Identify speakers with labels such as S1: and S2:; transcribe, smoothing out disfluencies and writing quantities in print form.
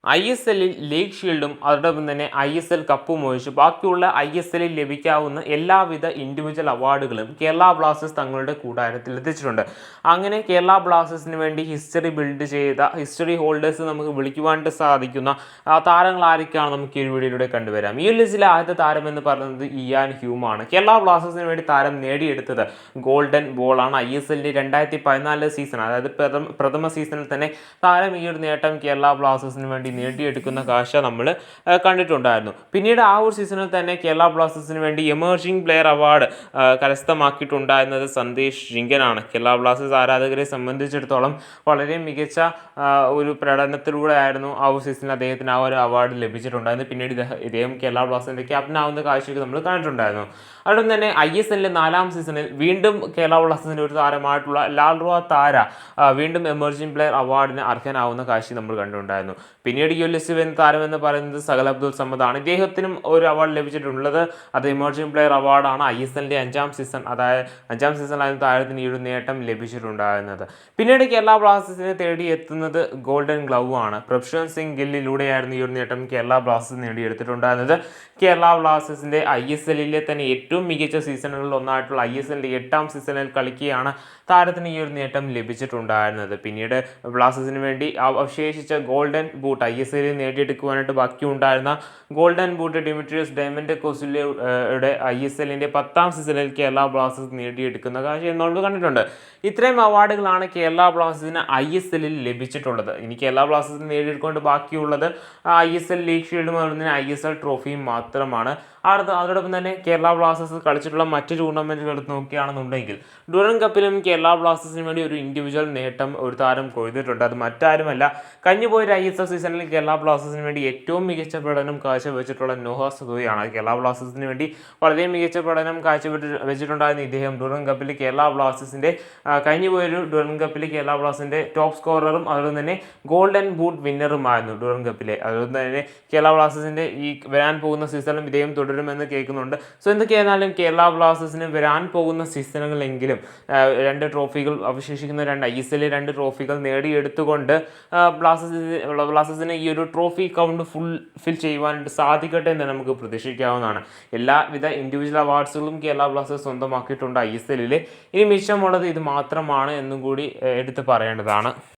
S1: ISLിൽ league ഷീൽഡും അതോടൊപ്പം തന്നെ ISL കപ്പും ഒഴിച്ച് ബാക്കിയുള്ള ISLിൽ ലഭിക്കാവുന്ന എല്ലാവിധ ഇൻഡിവിജ്വൽ അവാർഡുകളും കേരള ബ്ലാസ്റ്റേഴ്സ് തങ്ങളുടെ കൂടാരത്തിൽ എത്തിച്ചിട്ടുണ്ട്. അങ്ങനെ കേരള ബ്ലാസ്റ്റേഴ്സിന് വേണ്ടി ഹിസ്റ്ററി ബിൽഡ് ചെയ്ത ഹിസ്റ്ററി ഹോൾഡേഴ്സ് നമുക്ക് വിളിക്കുവാനായിട്ട് സാധിക്കുന്ന താരങ്ങൾ ആരൊക്കെയാണ് നമുക്ക് ഈ ഒരു വീഡിയോയിലൂടെ കണ്ടുവരാം. ഈ ലിസ്റ്റിലെ ആദ്യത്തെ താരം എന്ന് പറയുന്നത് ഇയാൻ ഹ്യൂമാണ്. കേരള ബ്ലാസ്റ്റേഴ്സിന് വേണ്ടി താരം നേടിയെടുത്തത് ഗോൾഡൻ ബോളാണ്. ISLിൻ്റെ 2014 സീസൺ, അതായത് പ്രഥമ സീസണിൽ തന്നെ താരം ഈ ഒരു നേട്ടം കേരള ബ്ലാസ്റ്റേഴ്സിന് വേണ്ടി നേടിയെടുക്കുന്ന കാഴ്ച നമ്മൾ കണ്ടിട്ടുണ്ടായിരുന്നു. പിന്നീട് ആ ഒരു സീസണിൽ തന്നെ കേരള ബ്ലാസ്റ്റേഴ്സിന് വേണ്ടി എമേർജിംഗ് പ്ലെയർ അവാർഡ് കരസ്ഥമാക്കിയിട്ടുണ്ടായിരുന്നത് സന്ദേശ് ജിങ്കനാണ്. കേരള ബ്ലാസ്റ്റേഴ്സ് ആരാധകരെ സംബന്ധിച്ചിടത്തോളം വളരെ മികച്ച ഒരു പ്രകടനത്തിലൂടെ ആയിരുന്നു ആ ഒരു സീസണിൽ അദ്ദേഹത്തിന് ആ ഒരു അവാർഡ് ലഭിച്ചിട്ടുണ്ടായിരുന്നു. പിന്നീട് ഇദ്ദേഹം കേരള ബ്ലാസ്റ്റേഴ്സിൻ്റെ ക്യാപ്റ്റനാവുന്ന കാഴ്ചയൊക്കെ നമ്മൾ കണ്ടിട്ടുണ്ടായിരുന്നു. അതുകൊണ്ട് തന്നെ ISLിൻ്റെ 4ാം സീസണിൽ വീണ്ടും കേരള ബ്ലാസ്റ്റേഴ്സിൻ്റെ ഒരു താരമായിട്ടുള്ള ലാൽറുവ താര വീണ്ടും എമർജിംഗ് പ്ലെയർ അവാർഡിന് അർഹനാവുന്ന കാഴ്ച നമ്മൾ കണ്ടിട്ടുണ്ടായിരുന്നു. പിന്നീട് ഈ ലിസ്റ്റ് വരുന്ന താരം എന്ന് പറയുന്നത് സഹൽ അബ്ദുൾ സമദാണ്. ഇദ്ദേഹത്തിനും ഒരു അവാർഡ് ലഭിച്ചിട്ടുള്ളത് അത് എമർജിംഗ് പ്ലെയർ അവാർഡാണ്. ISLിൻ്റെ 5ാം സീസൺ, അതായത് 5ാം സീസണിലായിരുന്നു താരത്തിന് ഈ ഒരു നേട്ടം ലഭിച്ചിട്ടുണ്ടായിരുന്നത്. പിന്നീട് കേരള ബ്ലാസ്റ്റേഴ്സിനെ തേടി എത്തുന്നത് ഗോൾഡൻ ഗ്ലൗ ആണ്. പ്രഭ്ഷൺ സിംഗ് ഗില്ലിലൂടെയായിരുന്നു ഈ ഒരു നേട്ടം കേരള ബ്ലാസ്റ്റേഴ്സ് നേടിയെടുത്തിട്ടുണ്ടായിരുന്നത്. കേരള ബ്ലാസ്റ്റേഴ്സിൻ്റെ ISLിലെ തന്നെ ഏറ്റവും മികച്ച സീസണുകളിൽ ഒന്നായിട്ടുള്ള ISLിൻ്റെ 8ാം സീസണിൽ കളിക്കുകയാണ് താരത്തിന് ഈ ഒരു നേട്ടം ലഭിച്ചിട്ടുണ്ടായിരുന്നത്. പിന്നീട് ബ്ലാസ്റ്റേഴ്സിന് വേണ്ടി അവശേഷിച്ച ഗോൾഡൻ ബൂട്ട് ISLിൽ നേടിയെടുക്കുവാനായിട്ട് ബാക്കിയുണ്ടായിരുന്ന ഗോൾഡൻ ബൂട്ട് ഡിമിട്രിയസ് ഡയമൻഡക്കോസിലയുടെ ISLിൻ്റെ 10ാം സീസണിൽ കേരള ബ്ലാസ്റ്റേഴ്സ് നേടിയെടുക്കുന്ന കാഴ്ച നമ്മൾ കണ്ടിട്ടുണ്ട്. ഇത്രയും അവാർഡുകളാണ് കേരള ബ്ലാസ്റ്റേഴ്സിന് ISLിൽ ലഭിച്ചിട്ടുള്ളത്. ഇനി കേരള ബ്ലാസ്റ്റേഴ്സിന് നേടിയെടുക്കൊണ്ട് ബാക്കിയുള്ളത് ISL ലീഗ് ഷീൽഡും അതുപോലെ തന്നെ ISL ട്രോഫിയും മാത്രമാണ്. അതോടൊപ്പം തന്നെ കേരള ബ്ലാസ്റ്റേഴ്സ് കളിച്ചിട്ടുള്ള മറ്റ് ടൂർണമെൻറ്റുകൾ എടുത്ത് നോക്കുകയാണെന്നുണ്ടെങ്കിൽ ഡ്യൂറൻ കപ്പിലും കേരള ബ്ലാസ്റ്റേഴ്സിന് വേണ്ടി ഒരു ഇൻഡിവിജ്വൽ നേട്ടം ഒരു താരം കൊയ്തിട്ടുണ്ട്. അത് മറ്റാരുമല്ല, കഴിഞ്ഞുപോയൊരു ISL സീസണിൽ കേരള ബ്ലാസ്റ്റേഴ്സിന് വേണ്ടി ഏറ്റവും മികച്ച പ്രകടനം കാഴ്ചവെച്ചിട്ടുള്ള നോഹ സദുയാണ്. കേരള ബ്ലാസ്റ്റേഴ്സിന് വേണ്ടി വളരെ മികച്ച പ്രകടനം കാഴ്ചവെച്ചിട്ടുണ്ടായിരുന്ന ഇദ്ദേഹം ഡ്യൂറൻ കപ്പിൽ കേരള ബ്ലാസ്റ്റേഴ്സിൻ്റെ കഴിഞ്ഞുപോയൊരു ഡ്യൂറൻ കപ്പിൽ കേരള ബ്ലാസ്റ്റേഴ്സിൻ്റെ ടോപ്പ് സ്കോററും അതുപോലെ തന്നെ ഗോൾഡൻ ബൂട്ട് വിന്നറുമായിരുന്നു ഡ്യൂറൻ കപ്പിലെ. അതുകൊണ്ട് തന്നെ കേരള ബ്ലാസ്റ്റേഴ്സിൻ്റെ ഈ വരാൻ പോകുന്ന സീസണിലും ഇദ്ദേഹം തുടരുമെന്ന് കേൾക്കുന്നുണ്ട്. സോ എന്തൊക്കെയായിരുന്നാലും കേരള ബ്ലാസ്റ്റേഴ്സിന് വരാൻ പോകുന്ന സീസണുകളെങ്കിലും 2 ട്രോഫികൾ അവശേഷിക്കുന്ന ISLിലെ 2 ട്രോഫികൾ നേടിയെടുത്തുകൊണ്ട് ബ്ലാസ്റ്റേഴ്സിന് ഈ ഒരു ട്രോഫി കൗണ്ട് ഫിൽ ചെയ്യുവാനായിട്ട് സാധിക്കട്ടെ എന്ന് നമുക്ക് പ്രതീക്ഷിക്കാവുന്നതാണ്. എല്ലാവിധ ഇൻഡിവിജ്വൽ അവാർഡ്സുകളും കേരള ബ്ലാസ്റ്റേഴ്സ് സ്വന്തമാക്കിയിട്ടുണ്ട് ISLിൽ. ഇനി മിച്ചമുള്ളത് ഇത് മാത്രമാണ് എന്നും കൂടി എടുത്ത് പറയേണ്ടതാണ്.